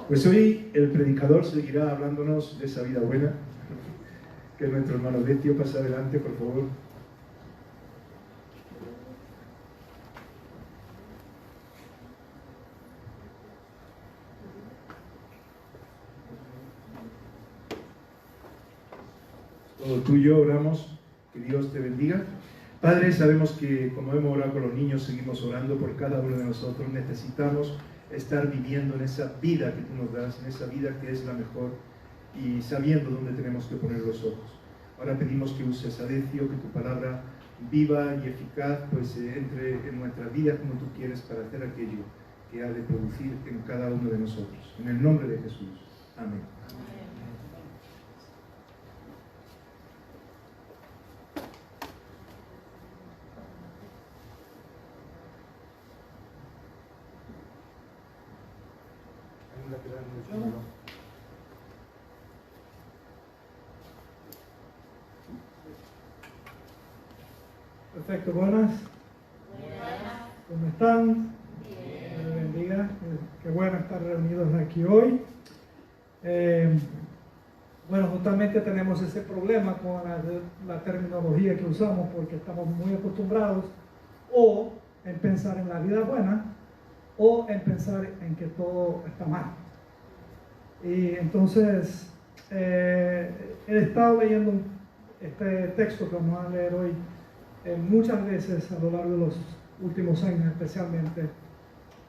Pues hoy el predicador seguirá hablándonos de esa vida buena, que nuestro hermano Betio pasa adelante, por favor. Todo tuyo, oramos, que Dios te bendiga. Padre, sabemos que como hemos orado con los niños, seguimos orando por cada uno de nosotros. Necesitamos estar viviendo en esa vida que tú nos das, en esa vida que es la mejor, y sabiendo dónde tenemos que poner los ojos. Ahora pedimos que uses a Decio, que tu palabra viva y eficaz pues entre en nuestra vida como tú quieres, para hacer aquello que ha de producir en cada uno de nosotros. En el nombre de Jesús. Amén. Perfecto, buenas. ¿Cómo están? Dios les bendiga. Qué bueno estar reunidos aquí hoy. Bueno, justamente tenemos ese problema con la terminología que usamos, porque estamos muy acostumbrados o en pensar en la vida buena o en pensar en que todo está mal. Y entonces he estado leyendo este texto que vamos a leer hoy muchas veces a lo largo de los últimos años especialmente,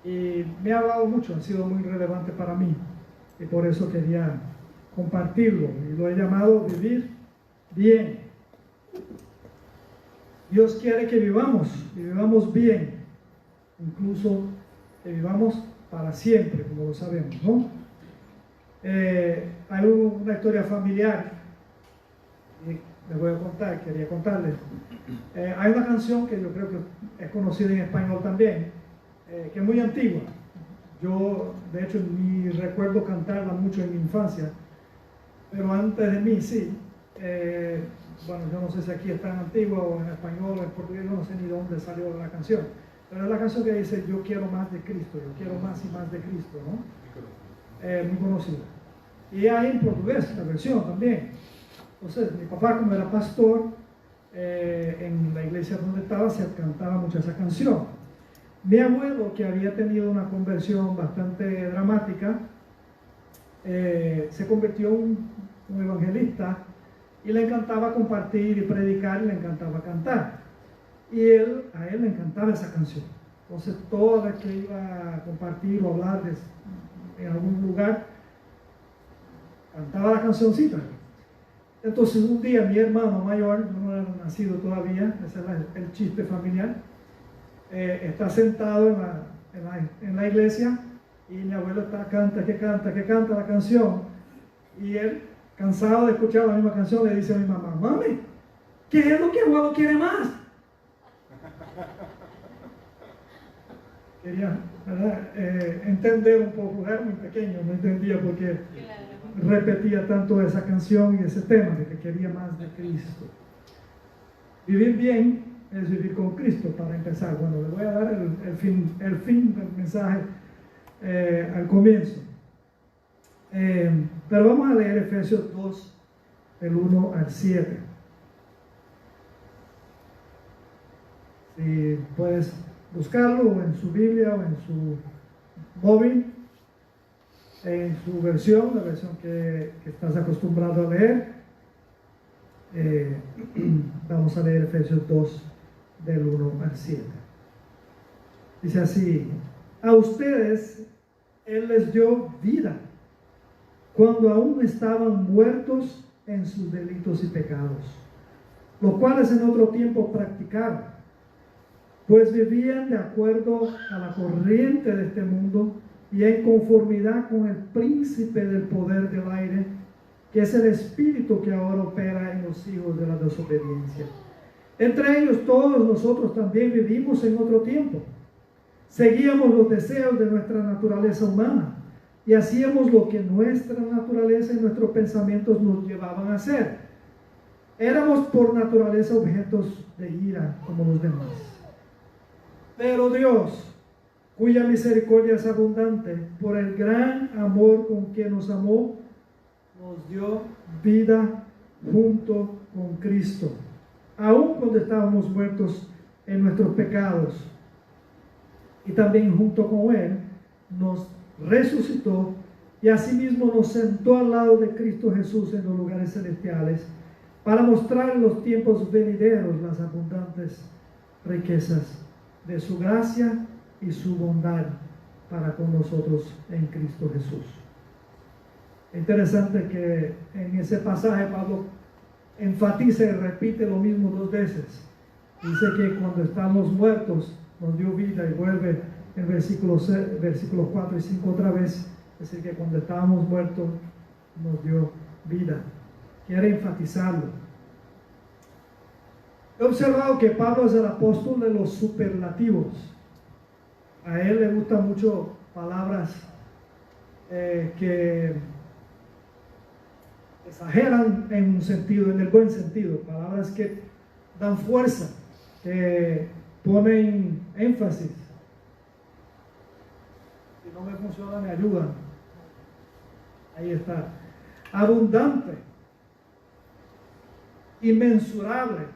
y me ha hablado mucho, ha sido muy relevante para mí, y por eso quería compartirlo, y lo he llamado Vivir Bien. Dios quiere que vivamos, y vivamos bien, incluso que vivamos para siempre, como lo sabemos, ¿no? Hay una historia familiar, y les voy a contar, quería contarles. Hay una canción que yo creo que es conocida en español también, que es muy antigua. Yo, de hecho, ni recuerdo cantarla mucho en mi infancia, pero antes de mí sí. Bueno, yo no sé si aquí es tan antigua o en español o en portugués, no sé ni dónde salió la canción, pero es la canción que dice: yo quiero más de Cristo, yo quiero más y más de Cristo, ¿no? Muy conocida. Y hay en portugués la versión también. Entonces, mi papá, como era pastor, en la iglesia donde estaba, se cantaba mucho esa canción. Mi abuelo, que había tenido una conversión bastante dramática, se convirtió en un evangelista, y le encantaba compartir y predicar, y le encantaba cantar. Y a él le encantaba esa canción. Entonces, toda vez que iba a compartir o hablar en algún lugar, cantaba la cancioncita. Entonces un día mi hermano mayor, no era nacido todavía, ese es el chiste familiar, está sentado en la iglesia, y mi abuelo canta la canción, y él, cansado de escuchar la misma canción, le dice a mi mamá: mami, ¿qué es lo que abuelo quiere más? Quería, ¿verdad? Entender un poco, era muy pequeño, no entendía por qué repetía tanto esa canción y ese tema de que quería más de Cristo. Vivir bien es vivir con Cristo, para empezar. Bueno, le voy a dar el fin del mensaje al comienzo. Pero vamos a leer Efesios 2, del 1 al 7. Si puedes buscarlo en su Biblia o en su móvil, en su versión, la versión que estás acostumbrado a leer. Vamos a leer Efesios 2, del 1 al 7. Dice así: a ustedes Él les dio vida cuando aún estaban muertos en sus delitos y pecados, los cuales en otro tiempo practicaron, pues vivían de acuerdo a la corriente de este mundo y en conformidad con el príncipe del poder del aire, que es el espíritu que ahora opera en los hijos de la desobediencia. Entre ellos todos nosotros también vivimos en otro tiempo. Seguíamos los deseos de nuestra naturaleza humana y hacíamos lo que nuestra naturaleza y nuestros pensamientos nos llevaban a hacer. Éramos por naturaleza objetos de ira como los demás. Pero Dios, cuya misericordia es abundante, por el gran amor con que nos amó, nos dio vida junto con Cristo, aun cuando estábamos muertos en nuestros pecados, y también junto con Él nos resucitó y asimismo nos sentó al lado de Cristo Jesús en los lugares celestiales, para mostrar en los tiempos venideros las abundantes riquezas de su gracia y su bondad para con nosotros en Cristo Jesús. Interesante que en ese pasaje Pablo enfatiza y repite lo mismo dos veces. Dice que cuando estamos muertos nos dio vida, y vuelve en versículos 4 y 5 otra vez, es decir, que cuando estábamos muertos nos dio vida. Quiere enfatizarlo. He observado que Pablo es el apóstol de los superlativos. A él le gustan mucho palabras que exageran en un sentido, en el buen sentido, palabras que dan fuerza, que ponen énfasis. Si no me funciona, me ayudan. Ahí está. Abundante, inmensurable,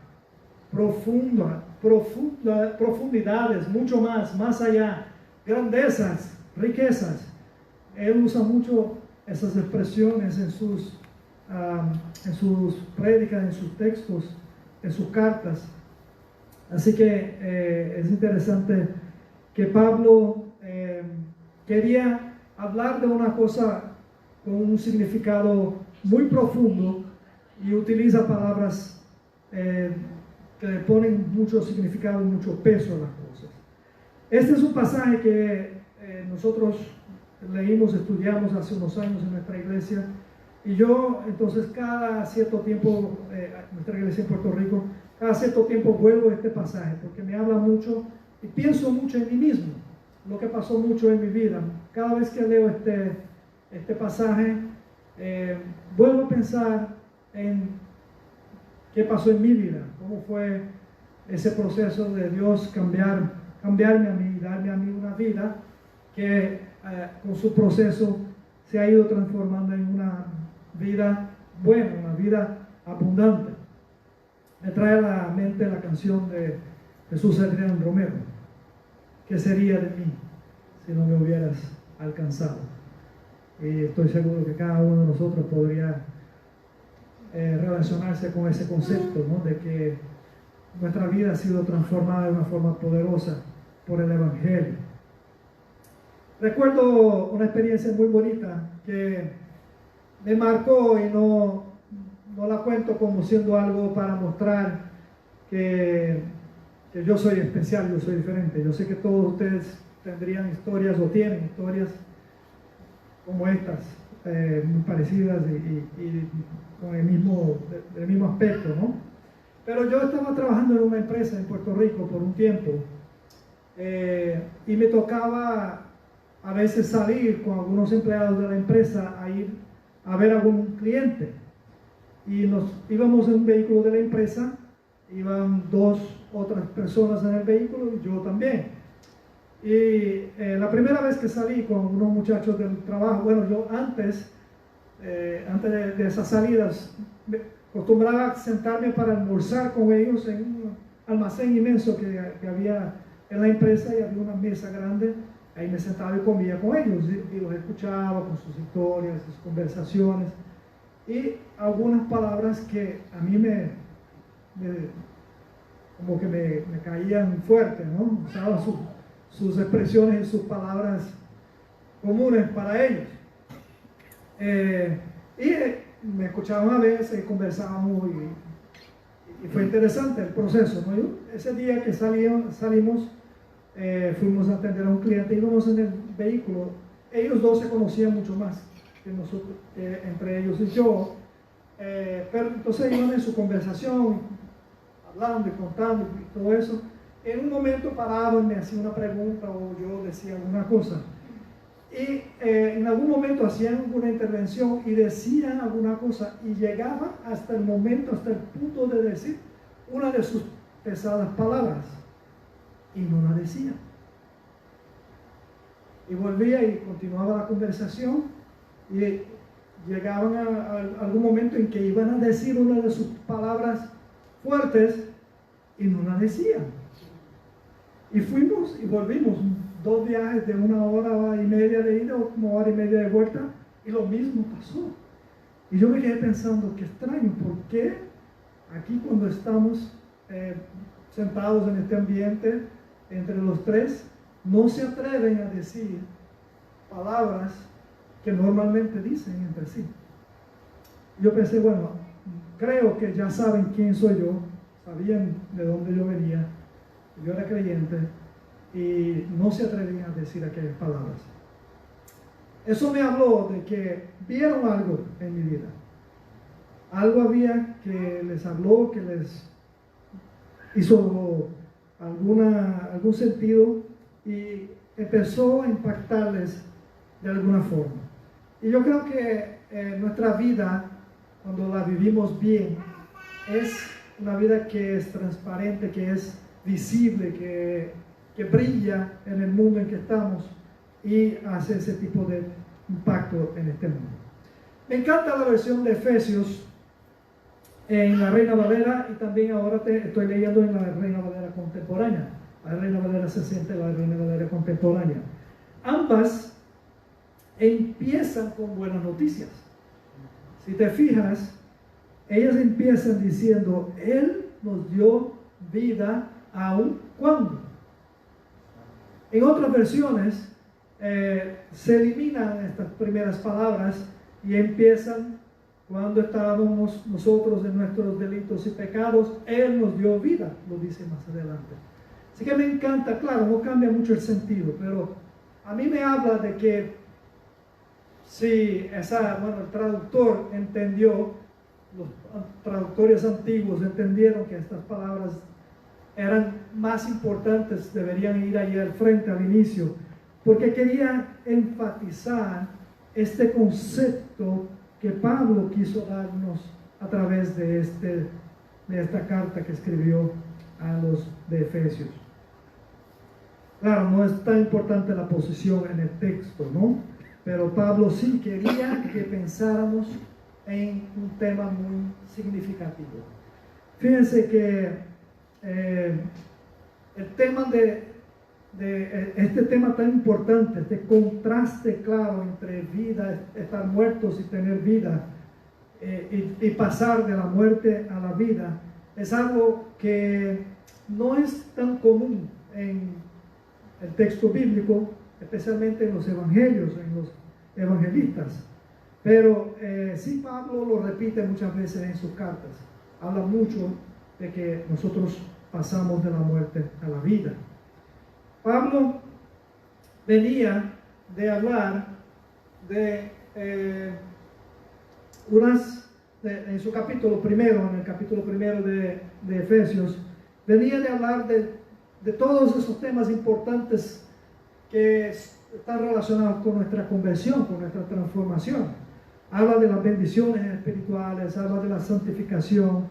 profundidades, mucho más allá, grandezas, riquezas. Él usa mucho esas expresiones en sus prédicas, en sus textos, en sus cartas. Así que es interesante que Pablo quería hablar de una cosa con un significado muy profundo y utiliza palabras que le ponen mucho significado y mucho peso a las cosas. Este es un pasaje que nosotros leímos, estudiamos hace unos años en nuestra iglesia, y yo entonces cada cierto tiempo, nuestra iglesia en Puerto Rico, cada cierto tiempo vuelvo a este pasaje porque me habla mucho y pienso mucho en mí mismo, lo que pasó mucho en mi vida. Cada vez que leo este pasaje, vuelvo a pensar en qué pasó en mi vida, cómo fue ese proceso de Dios cambiarme a mí, darme a mí una vida que con su proceso se ha ido transformando en una vida buena, una vida abundante. Me trae a la mente la canción de Jesús Adrián Romero: ¿qué sería de mí si no me hubieras alcanzado? Y estoy seguro que cada uno de nosotros podría relacionarse con ese concepto, ¿no? De que nuestra vida ha sido transformada de una forma poderosa por el Evangelio. Recuerdo una experiencia muy bonita que me marcó, y no la cuento como siendo algo para mostrar que yo soy especial, yo soy diferente. Yo sé que todos ustedes tendrían historias o tienen historias como estas, muy parecidas y con el mismo aspecto, ¿no? Pero yo estaba trabajando en una empresa en Puerto Rico por un tiempo, y me tocaba a veces salir con algunos empleados de la empresa a ir a ver a algún cliente, y nos íbamos en un vehículo de la empresa, iban 2 otras personas en el vehículo y yo también. Y la primera vez que salí con unos muchachos del trabajo, bueno, yo antes de esas salidas me acostumbraba a sentarme para almorzar con ellos en un almacén inmenso que había en la empresa, y había una mesa grande. Ahí me sentaba y comía con ellos y los escuchaba con sus historias, sus conversaciones y algunas palabras que a mí como que me caían fuerte, ¿no? Usaban sus expresiones y sus palabras comunes para ellos. Y me escuchaban a veces y conversábamos, y fue interesante el proceso, ¿no? Ese día que salimos, fuimos a atender a un cliente, íbamos en el vehículo. Ellos dos se conocían mucho más que nosotros, entre ellos y yo, pero entonces iban en su conversación, hablando y contando y todo eso. En un momento paraban, me hacían una pregunta o yo decía alguna cosa, y en algún momento hacían alguna intervención y decían alguna cosa, y llegaban hasta el punto de decir una de sus pesadas palabras, y no la decían. y volvía y continuaba la conversación, y llegaban a algún momento en que iban a decir una de sus palabras fuertes y no la decían. Y fuimos y volvimos, 2 viajes de 1 hora y media de ida o como 1 hora y media de vuelta, y lo mismo pasó. Y yo me quedé pensando, qué extraño, ¿por qué aquí cuando estamos sentados en este ambiente, entre los tres, no se atreven a decir palabras que normalmente dicen entre sí? Yo pensé, bueno, creo que ya saben quién soy yo, sabían de dónde yo venía, yo era creyente, y no se atrevían a decir aquellas palabras. Eso me habló de que vieron algo en mi vida. Algo había que les habló, que les hizo algún sentido y empezó a impactarles de alguna forma. Y yo creo que nuestra vida, cuando la vivimos bien, es una vida que es transparente, que es visible, que brilla en el mundo en que estamos y hace ese tipo de impacto en este mundo. Me encanta la versión de Efesios en la Reina Valera, y también ahora estoy leyendo en la Reina Valera contemporánea, la Reina Valera 60 y la Reina Valera contemporánea. Ambas empiezan con buenas noticias. Si te fijas, ellas empiezan diciendo, Él nos dio vida aun cuando. En otras versiones se eliminan estas primeras palabras y empiezan, cuando estábamos nosotros en nuestros delitos y pecados, Él nos dio vida, lo dice más adelante. Así que me encanta, claro, no cambia mucho el sentido, pero a mí me habla de que si el traductor entendió, los traductores antiguos entendieron que estas palabras eran más importantes, deberían ir ahí al frente, al inicio, porque quería enfatizar este concepto que Pablo quiso darnos a través de esta carta que escribió a los de Efesios. Claro, no es tan importante la posición en el texto, ¿no? Pero Pablo sí quería que pensáramos en un tema muy significativo. Fíjense que el tema este tema tan importante, este contraste claro entre vida, estar muertos y tener vida, y pasar de la muerte a la vida, es algo que no es tan común en el texto bíblico, especialmente en los evangelios, en los evangelistas. Pero sí, Pablo lo repite muchas veces en sus cartas. Habla mucho de que nosotros pasamos de la muerte a la vida. Pablo venía de hablar de en su capítulo primero, en el capítulo primero de Efesios, venía de hablar de todos esos temas importantes que están relacionados con nuestra conversión, con nuestra transformación. Habla de las bendiciones espirituales, habla de la santificación,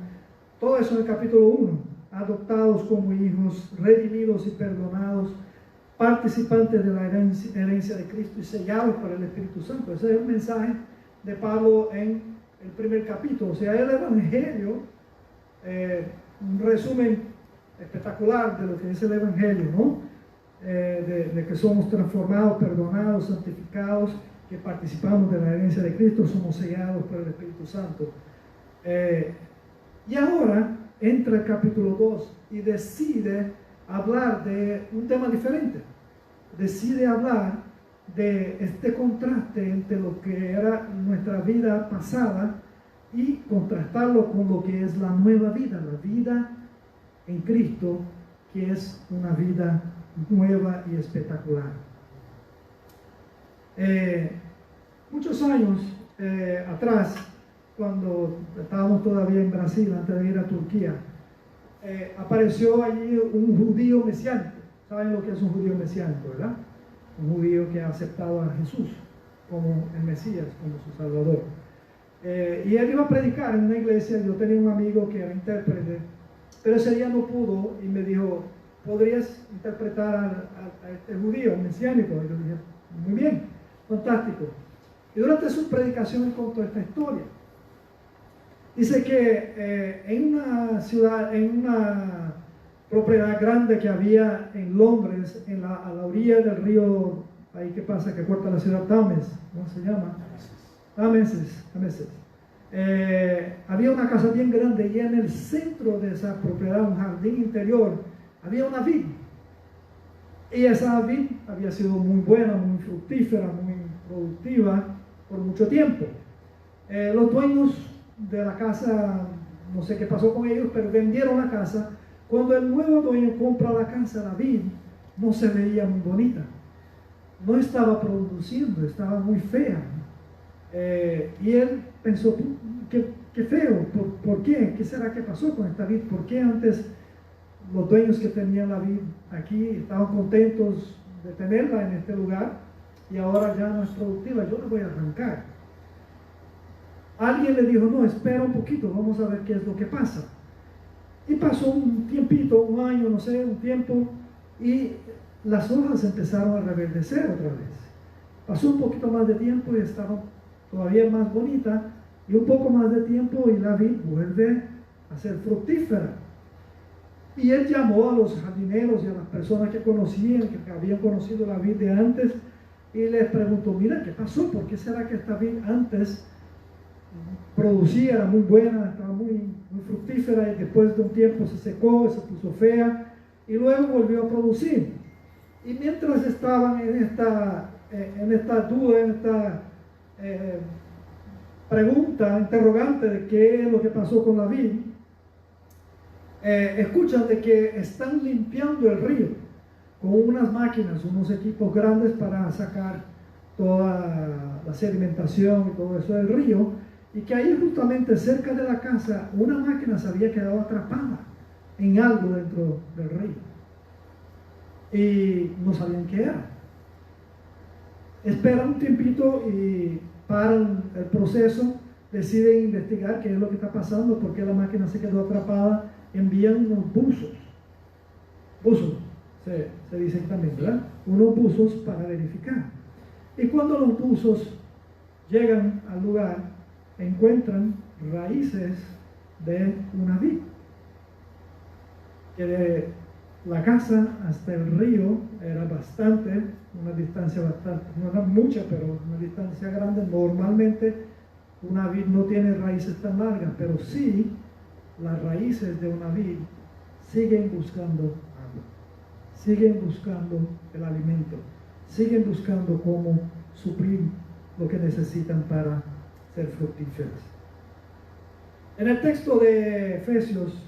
todo eso en el capítulo 1. Adoptados como hijos, redimidos y perdonados, participantes de la herencia de Cristo y sellados por el Espíritu Santo. Ese es el mensaje de Pablo en el primer capítulo. O sea, el Evangelio, un resumen espectacular de lo que es el Evangelio, ¿no? De que somos transformados, perdonados, santificados, que participamos de la herencia de Cristo, somos sellados por el Espíritu Santo. Y ahora entra el capítulo 2 y decide hablar de un tema diferente. Decide hablar de este contraste entre lo que era nuestra vida pasada y contrastarlo con lo que es la nueva vida, la vida en Cristo, que es una vida nueva y espectacular. Muchos años atrás, cuando estábamos todavía en Brasil, antes de ir a Turquía, apareció allí un judío mesiánico. ¿Saben lo que es un judío mesiánico, verdad? Un judío que ha aceptado a Jesús como el Mesías, como su Salvador. Y él iba a predicar en una iglesia. Yo tenía un amigo que era intérprete, pero ese día no pudo y me dijo, ¿podrías interpretar a este judío mesiánico? Y yo dije, Muy bien, fantástico. Y durante su predicación él contó esta historia. Dice que en una ciudad, en una propiedad grande que había en Londres, a la orilla del río, ahí que pasa, que corta la ciudad, Támesis, ¿cómo se llama? Támesis. Había una casa bien grande y en el centro de esa propiedad, un jardín interior, había una vid. Y esa vid había sido muy buena, muy fructífera, muy productiva por mucho tiempo. Los dueños de la casa, no sé qué pasó con ellos, pero vendieron la casa. Cuando el nuevo dueño compra la casa, la vid no se veía muy bonita. No estaba produciendo, estaba muy fea. Y él pensó, qué feo, ¿por qué? ¿Qué será que pasó con esta vid? ¿Por qué antes los dueños que tenían la vid aquí estaban contentos de tenerla en este lugar y ahora ya no es productiva? Yo la voy a arrancar. Alguien le dijo, no, espera un poquito, vamos a ver qué es lo que pasa. Y pasó un tiempito, un año, no sé, un tiempo, y las hojas empezaron a reverdecer otra vez. Pasó un poquito más de tiempo y estaba todavía más bonita, y un poco más de tiempo y la vid vuelve a ser fructífera. Y él llamó a los jardineros y a las personas que conocían, que habían conocido la vid de antes, y les preguntó, mira, ¿qué pasó? ¿Por qué será que esta vid antes producía, era muy buena, estaba muy fructífera, y después de un tiempo se secó, se puso fea, y luego volvió a producir? Y mientras estaban en esta duda, en esta pregunta, interrogante de qué es lo que pasó con la vid, escuchan de que están limpiando el río con unas máquinas, unos equipos grandes para sacar toda la sedimentación y todo eso del río, y que ahí justamente cerca de la casa una máquina se había quedado atrapada en algo dentro del río y no sabían qué era. Esperan un tiempito y paran el proceso, deciden investigar qué es lo que está pasando, por qué la máquina se quedó atrapada. Envían unos buzos se dicen también, ¿verdad? Unos buzos para verificar. Y cuando los buzos llegan al lugar, encuentran raíces de una vid, que de la casa hasta el río era una distancia bastante, no era mucha, pero una distancia grande. Normalmente una vid no tiene raíces tan largas, pero sí las raíces de una vid siguen buscando agua, siguen buscando el alimento, siguen buscando cómo suplir lo que necesitan para ser fructíferas. En el texto de Efesios,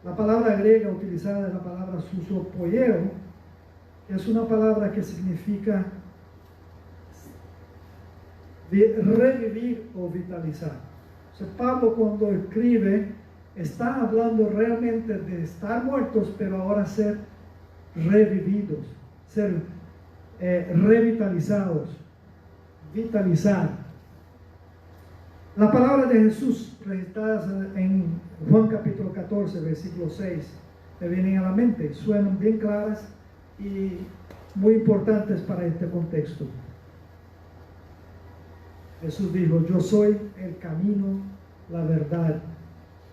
la palabra griega utilizada es la palabra susopoieo, que es una palabra que significa revivir o vitalizar. O sea, Pablo, cuando escribe, está hablando realmente de estar muertos, pero ahora ser revividos, ser revitalizados, vitalizar. La palabra de Jesús registrada en Juan capítulo 14, versículo 6, me vienen a la mente, suenan bien claras y muy importantes para este contexto. Jesús dijo, yo soy el camino, la verdad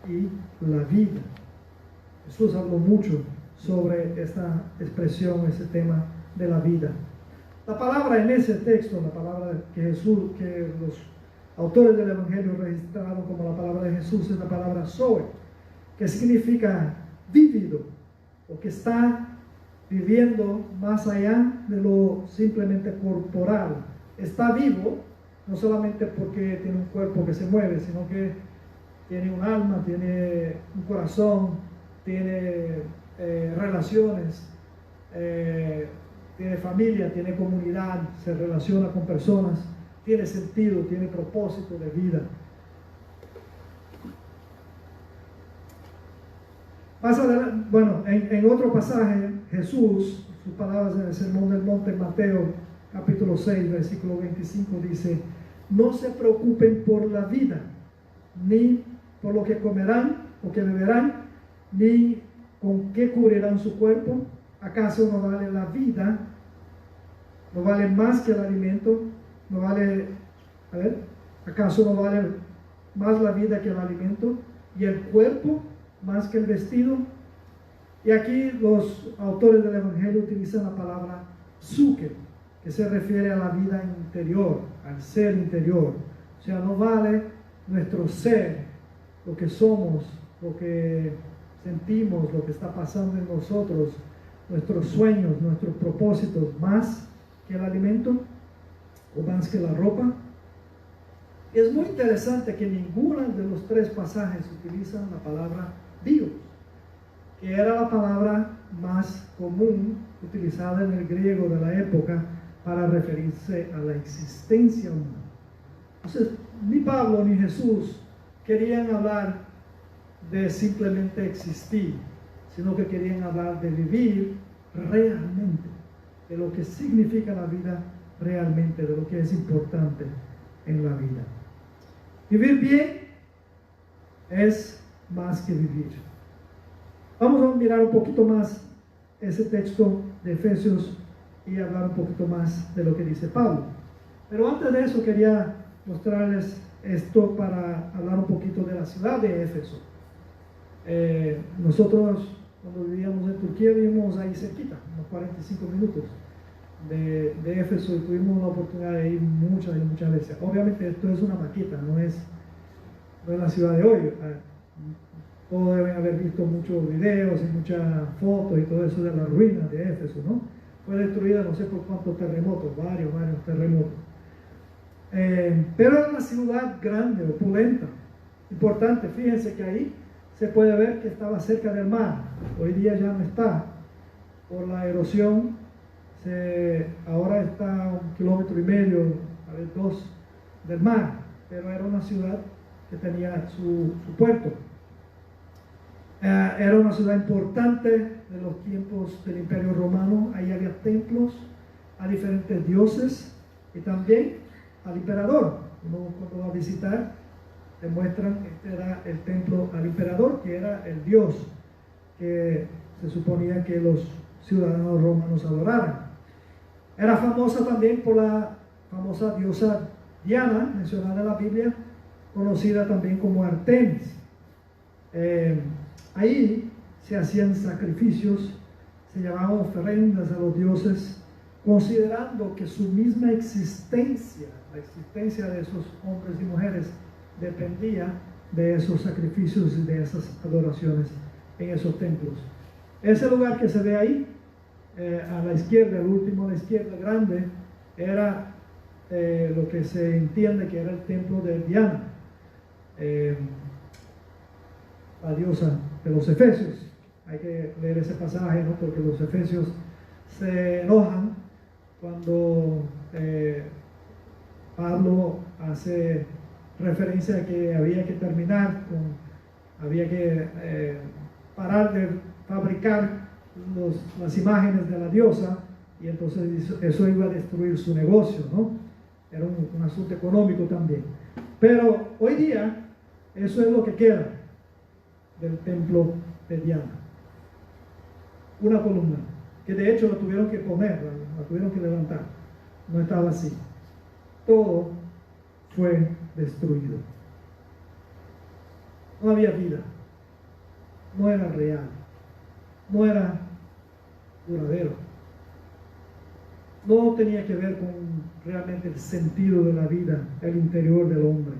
y la vida. Jesús habló mucho sobre esta expresión, ese tema de la vida. La palabra en ese texto, la palabra que los autores del Evangelio registraron como la palabra de Jesús, es la palabra zoe, que significa vívido, o que está viviendo más allá de lo simplemente corporal. Está vivo, no solamente porque tiene un cuerpo que se mueve, sino que tiene un alma, tiene un corazón, tiene relaciones, tiene familia, tiene comunidad, se relaciona con personas, tiene sentido, tiene propósito de vida. Más adelante, bueno, en otro pasaje, Jesús, sus palabras en el Sermón del Monte, Mateo capítulo 6, versículo 25, dice, no se preocupen por la vida, ni por lo que comerán o que beberán, ni con qué cubrirán su cuerpo. ¿Acaso no vale la vida no vale más que el alimento, no vale, a ver, ¿acaso no vale más la vida que el alimento y el cuerpo más que el vestido? Y aquí los autores del Evangelio utilizan la palabra psuque, que se refiere a la vida interior, al ser interior. O sea, no vale nuestro ser, lo que somos, lo que sentimos, lo que está pasando en nosotros, nuestros sueños, nuestros propósitos, más que el alimento o más que la ropa. Es muy interesante que ninguno de los tres pasajes utilizan la palabra bios, que era la palabra más común utilizada en el griego de la época para referirse a la existencia humana. Entonces, ni Pablo ni Jesús querían hablar de simplemente existir, sino que querían hablar de vivir realmente, de lo que significa la vida realmente, de lo que es importante en la vida. Vivir bien es más que vivir. Vamos a mirar un poquito más ese texto de Efesios y hablar un poquito más de lo que dice Pablo. Pero antes de eso quería mostrarles esto para hablar un poquito de la ciudad de Éfeso. Nosotros cuando vivíamos en Turquía vivimos ahí cerquita, unos 45 minutos de Éfeso, y tuvimos la oportunidad de ir muchas y muchas veces. Obviamente esto es una maqueta, no es la ciudad de hoy. Todos deben haber visto muchos videos y muchas fotos y todo eso de la ruina de Éfeso, ¿no? Fue destruida no sé por cuántos terremotos, varios terremotos. Pero era una ciudad grande, opulenta, importante. Fíjense que ahí se puede ver que estaba cerca del mar. Hoy día ya no está por la erosión. Ahora está a 1,5 kilómetros, a ver, 2 del mar, pero era una ciudad que tenía su puerto. Era una ciudad importante de los tiempos del Imperio Romano. Ahí había templos a diferentes dioses y también al emperador. Uno cuando va a visitar te muestran que este era el templo al emperador, que era el dios que se suponía que los ciudadanos romanos adoraran. Era famosa también por la famosa diosa Diana, mencionada en la Biblia, conocida también como Artemis. Ahí se hacían sacrificios, se llamaban ofrendas a los dioses, considerando que su misma existencia, la existencia de esos hombres y mujeres, dependía de esos sacrificios y de esas adoraciones en esos templos. Ese lugar que se ve ahí, a la izquierda, el último a la izquierda, grande, era lo que se entiende que era el templo de Diana, la diosa de los efesios. Hay que leer ese pasaje, ¿no? Porque los efesios se enojan cuando Pablo hace referencia a que había que terminar había que parar de fabricar las imágenes de la diosa, y entonces eso iba a destruir su negocio, ¿no? Era un asunto económico también. Pero hoy día eso es lo que queda del templo de Diana. Una columna, que de hecho la tuvieron que poner, la tuvieron que levantar. No estaba así. Todo fue destruido. No había vida. No era real. No era duradero. No tenía que ver con realmente el sentido de la vida, el interior del hombre.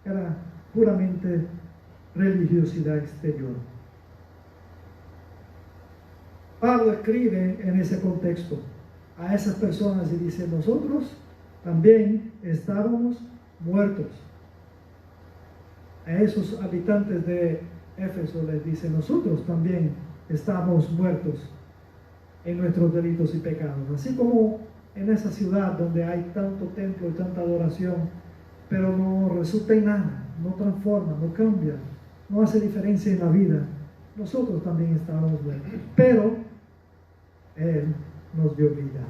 Era puramente religiosidad exterior. Pablo escribe en ese contexto a esas personas y dice: nosotros también estábamos muertos. A esos habitantes de Éfeso les dice: nosotros también estamos muertos en nuestros delitos y pecados. Así como en esa ciudad donde hay tanto templo y tanta adoración, pero no resulta en nada, no transforma, no cambia, no hace diferencia en la vida. Nosotros también estábamos muertos, pero Él nos dio vida.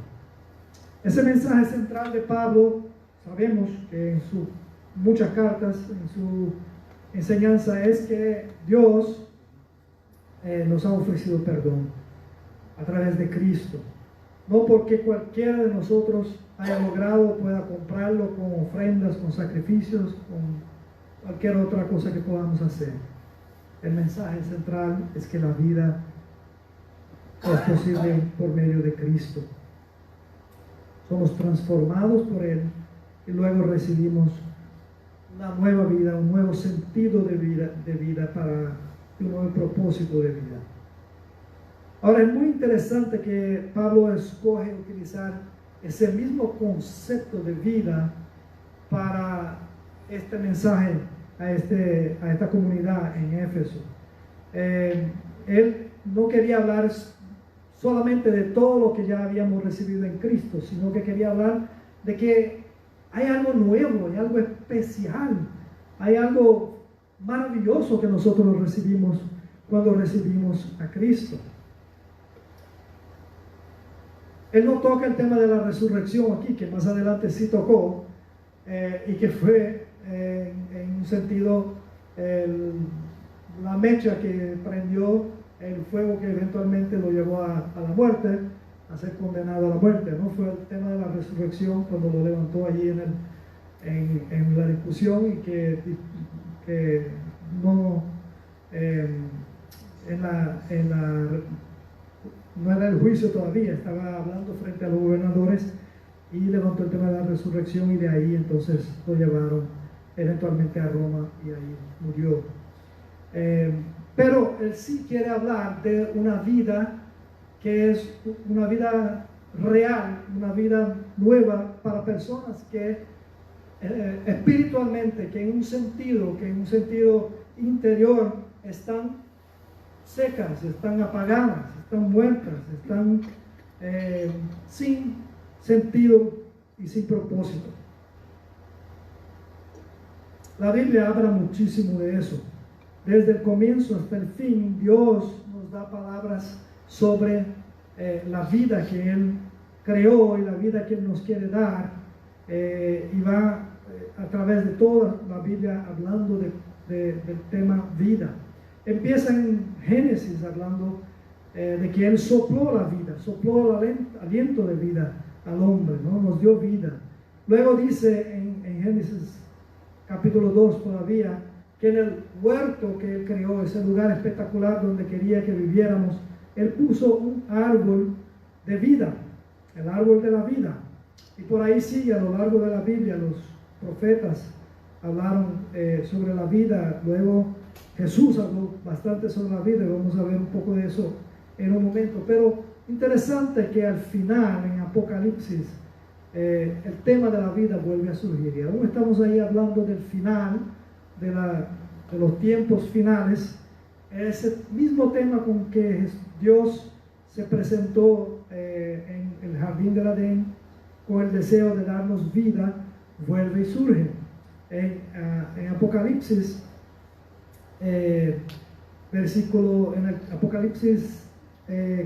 Ese mensaje central de Pablo, sabemos que en sus muchas cartas, en su enseñanza, es que Dios nos ha ofrecido perdón a través de Cristo. no porque cualquiera de nosotros haya logrado o pueda comprarlo con ofrendas, con sacrificios, con cualquier otra cosa que podamos hacer. El mensaje central es que la vida es posible por medio de Cristo. Somos transformados por Él y luego recibimos una nueva vida, un nuevo sentido de vida un nuevo propósito de vida. Ahora es muy interesante que Pablo escoge utilizar ese mismo concepto de vida para este mensaje a esta comunidad en Éfeso. Él no quería hablar solamente de todo lo que ya habíamos recibido en Cristo, sino que quería hablar de que hay algo nuevo, hay algo especial, hay algo maravilloso que nosotros recibimos cuando recibimos a Cristo. Él no toca el tema de la resurrección aquí, que más adelante sí tocó, y que fue en un sentido la mecha que prendió el fuego que eventualmente lo llevó a la muerte, a ser condenado a la muerte. No fue el tema de la resurrección cuando lo levantó allí en la discusión, y que no no era el juicio todavía, estaba hablando frente a los gobernadores y levantó el tema de la resurrección, y de ahí entonces lo llevaron eventualmente a Roma y ahí murió. Pero él sí quiere hablar de una vida que es una vida real, una vida nueva para personas que espiritualmente, que en un sentido interior están secas, están apagadas, están muertas, están sin sentido y sin propósito. La Biblia habla muchísimo de eso. Desde el comienzo hasta el fin, Dios nos da palabras sobre la vida que Él creó y la vida que Él nos quiere dar, y va a través de toda la Biblia hablando del tema vida. Empieza en Génesis hablando de que Él sopló la vida, sopló el aliento de vida al hombre, ¿no? Nos dio vida. Luego dice en Génesis capítulo 2 todavía, que en el huerto que Él creó, ese lugar espectacular donde quería que viviéramos, Él puso un árbol de vida, el árbol de la vida. Y por ahí sigue a lo largo de la Biblia, los profetas hablaron sobre la vida. Luego Jesús habló bastante sobre la vida, y vamos a ver un poco de eso en un momento. Pero interesante que al final, en Apocalipsis, el tema de la vida vuelve a surgir. Y aún estamos ahí hablando del final, de los tiempos finales. Ese mismo tema con que Dios se presentó en el jardín del Edén, con el deseo de darnos vida, vuelve y surge. En Apocalipsis, en el Apocalipsis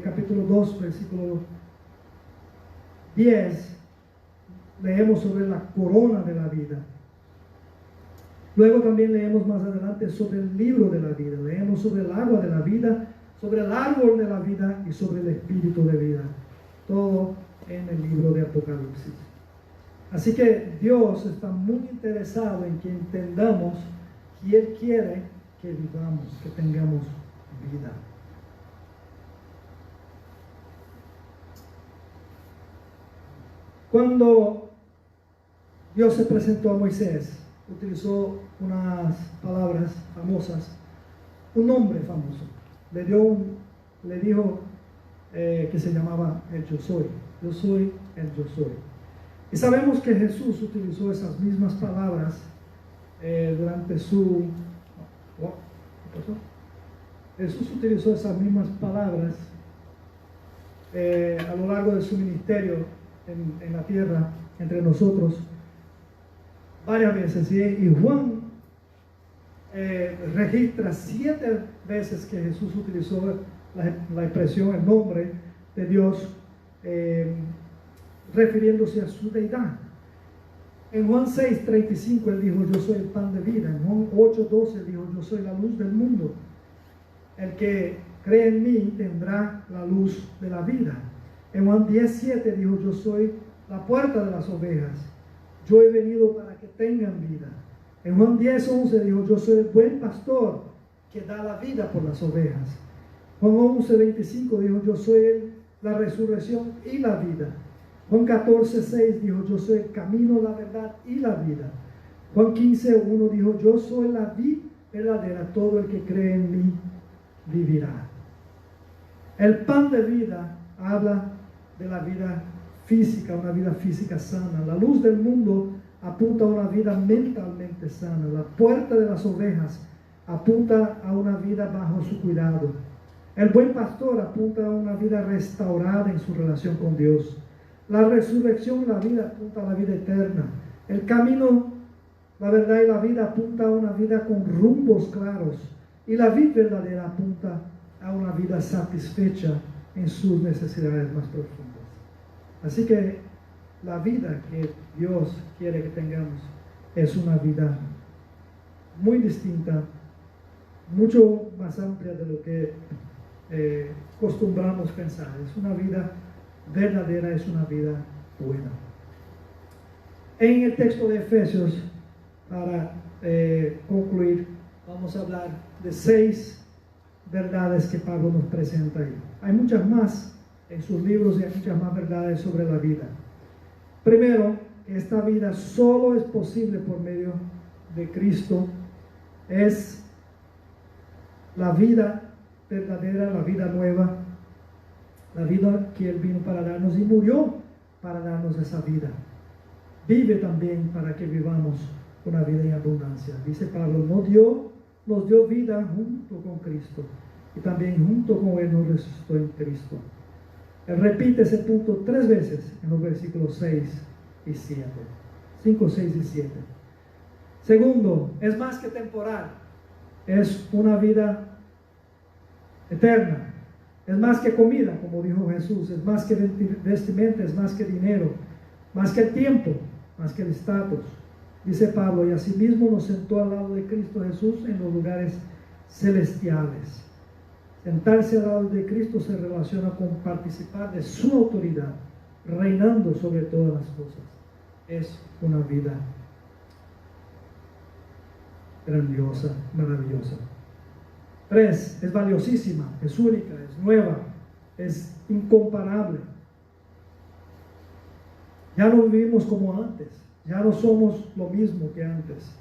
capítulo 2, versículo 10, leemos sobre la corona de la vida. Luego también leemos más adelante sobre el libro de la vida, leemos sobre el agua de la vida, sobre el árbol de la vida y sobre el espíritu de vida. Todo en el libro de Apocalipsis. Así que Dios está muy interesado en que entendamos que Él quiere que vivamos, que tengamos vida. Cuando Dios se presentó a Moisés, utilizó unas palabras famosas, un nombre famoso. Le dijo que se llamaba el Yo Soy. Yo soy el Yo Soy. Y sabemos que Jesús utilizó esas mismas palabras durante su... ¿Qué pasó? Jesús utilizó esas mismas palabras a lo largo de su ministerio en la tierra, entre nosotros, varias veces. Y Juan registra 7 veces que Jesús utilizó la expresión, el nombre de Dios, refiriéndose a su deidad. En Juan 6:35 Él dijo: yo soy el pan de vida. En Juan 8:12 Él dijo: yo soy la luz del mundo. El que cree en mí tendrá la luz de la vida. En Juan 10:7 dijo, yo soy la puerta de las ovejas. Yo he venido para que tengan vida. En Juan 10:11 dijo, yo soy el buen pastor que da la vida por las ovejas. Juan 11:25 dijo, yo soy la resurrección y la vida. Juan 14:6 dijo, yo soy el camino, la verdad y la vida. Juan 15:1 dijo, yo soy la vid verdadera, todo el que cree en mí vivirá. El pan de vida habla de la vida física, una vida física sana. La luz del mundo apunta a una vida mentalmente sana. La puerta de las ovejas apunta a una vida bajo su cuidado. El buen pastor apunta a una vida restaurada en su relación con Dios. La resurrección y la vida apunta a la vida eterna. El camino, la verdad y la vida apunta a una vida con rumbos claros. Y la vida verdadera apunta a una vida satisfecha en sus necesidades más profundas. Así que la vida que Dios quiere que tengamos es una vida muy distinta, mucho más amplia de lo que acostumbramos pensar. Es una vida verdadera, es una vida buena. En el texto de Efesios, para concluir, vamos a hablar de 6 verdades que Pablo nos presenta ahí. Hay muchas más en sus libros y hay muchas más verdades sobre la vida. Primero, esta vida solo es posible por medio de Cristo. Es la vida verdadera, la vida nueva, la vida que Él vino para darnos y murió para darnos esa vida. Vive también para que vivamos una vida en abundancia. Dice Pablo, nos dio vida junto con Cristo y también junto con Él nos resucitó en Cristo. Él repite ese punto 3 veces en los versículos 6 y 7. 5, 6 y 7. Segundo, es más que temporal. Es una vida eterna. Es más que comida, como dijo Jesús. Es más que vestimenta, es más que dinero. Más que el tiempo, más que el estatus. Dice Pablo, y asimismo nos sentó al lado de Cristo Jesús en los lugares celestiales. Sentarse al lado de Cristo se relaciona con participar de su autoridad, reinando sobre todas las cosas. Es una vida grandiosa, maravillosa. 3, es valiosísima, es única, es nueva, es incomparable. Ya no vivimos como antes, ya no somos lo mismo que antes.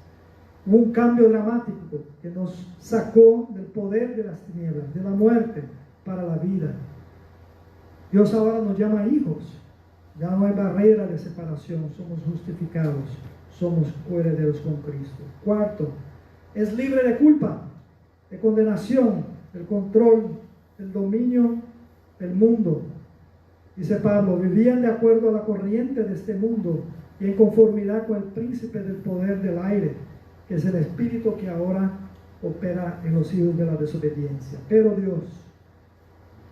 Hubo un cambio dramático que nos sacó del poder de las tinieblas, de la muerte, para la vida. Dios ahora nos llama hijos. Ya no hay barrera de separación, somos justificados, somos coherederos con Cristo. 4, es libre de culpa, de condenación, del control, del dominio del mundo. Dice Pablo, vivían de acuerdo a la corriente de este mundo y en conformidad con el príncipe del poder del aire, que es el espíritu que ahora opera en los hijos de la desobediencia. Pero Dios,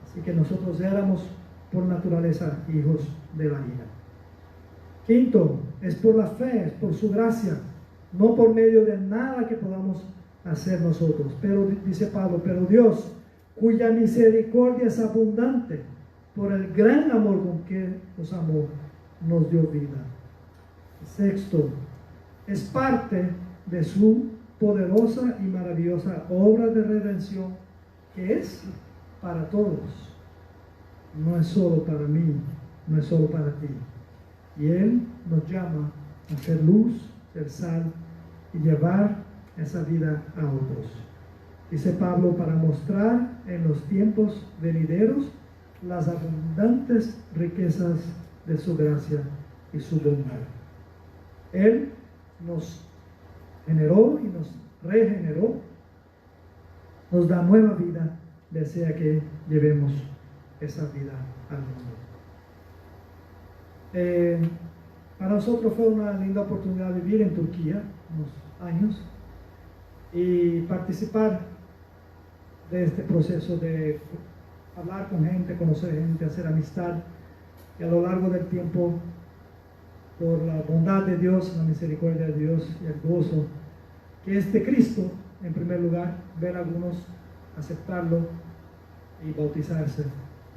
así que nosotros éramos por naturaleza hijos de la ira. 5, es por la fe, es por su gracia, no por medio de nada que podamos hacer nosotros. Pero dice Pablo, pero Dios, cuya misericordia es abundante, por el gran amor con que nos amó, nos dio vida. 6, es parte de su poderosa y maravillosa obra de redención, que es para todos. No es solo para mí, no es solo para ti. Y Él nos llama a ser luz, ser sal y llevar esa vida a otros. Dice Pablo, para mostrar en los tiempos venideros las abundantes riquezas de su gracia y su bondad. Él nos generó y nos regeneró, nos da nueva vida, desea que llevemos esa vida al mundo. Para nosotros fue una linda oportunidad vivir en Turquía unos años y participar de este proceso de hablar con gente, conocer gente, hacer amistad, y a lo largo del tiempo, por la bondad de Dios, la misericordia de Dios y el gozo que es de Cristo, en primer lugar, ver a algunos aceptarlo y bautizarse,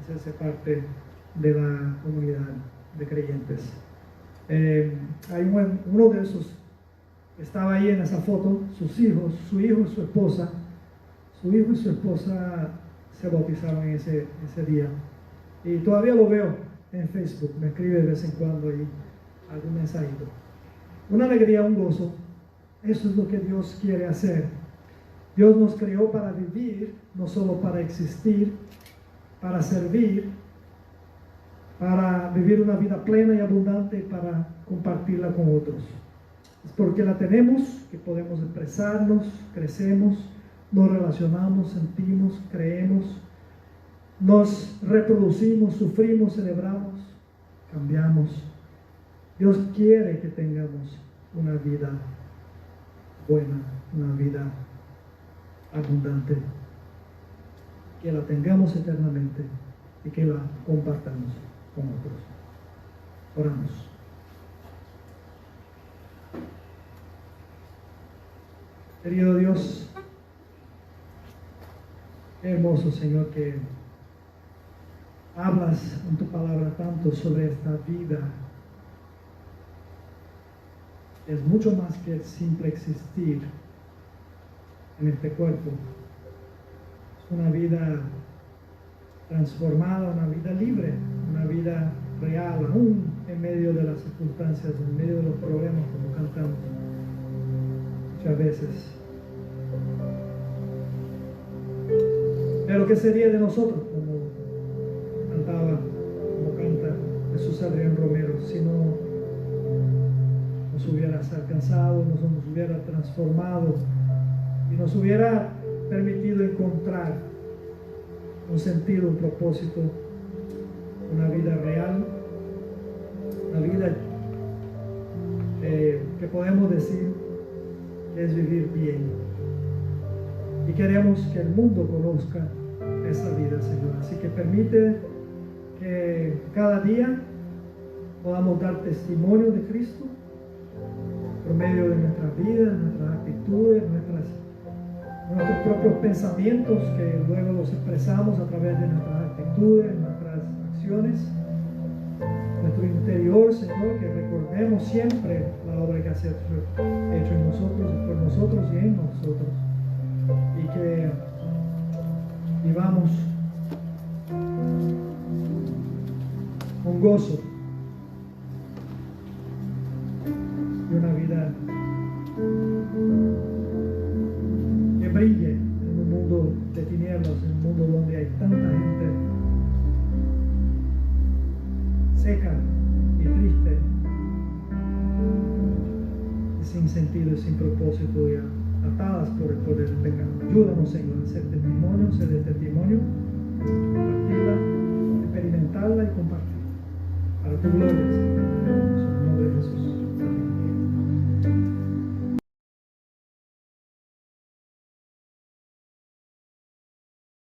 hacerse parte de la comunidad de creyentes. Hay uno de esos estaba ahí en esa foto, sus hijos, su hijo y su esposa. Su hijo y su esposa se bautizaron en ese día. Y todavía lo veo en Facebook, me escribe de vez en cuando ahí algún mensajito. Una alegría, un gozo. Eso es lo que Dios quiere hacer. Dios nos creó para vivir, no solo para existir, para servir, para vivir una vida plena y abundante, para compartirla con otros. Es porque la tenemos que podemos expresarnos, crecemos, nos relacionamos, sentimos, creemos, nos reproducimos, sufrimos, celebramos, cambiamos. Dios quiere que tengamos una vida buena, una vida abundante, que la tengamos eternamente y que la compartamos con otros. Oramos. Querido Dios, qué hermoso, Señor, que hablas en tu palabra tanto sobre esta vida. Es mucho más que el simple existir en este cuerpo. Es una vida transformada, una vida libre, una vida real, aún en medio de las circunstancias, en medio de los problemas, como cantamos muchas veces. Pero ¿qué sería de nosotros, como canta Jesús Adrián Romero, si no nos hubieras alcanzado, nos hubiera transformado y nos hubiera permitido encontrar un sentido, un propósito, una vida real, una vida que podemos decir que es vivir bien? Y queremos que el mundo conozca esa vida, Señor. Así que permite que cada día podamos dar testimonio de Cristo por medio de nuestras vidas, nuestras actitudes, nuestros propios pensamientos, que luego los expresamos a través de nuestras actitudes, nuestras acciones, nuestro interior, Señor, que recordemos siempre la obra que has hecho en nosotros y por nosotros y en nosotros, y que vivamos con gozo y una vida que brille en un mundo de tinieblas, en un mundo donde hay tanta gente seca y triste y sin sentido y sin propósito, y atadas por el poder del pecado. Ayúdanos, Señor, a ser testimonio, ser de testimonio, compartirla, experimentarla y compartirla para tu gloria, Señor.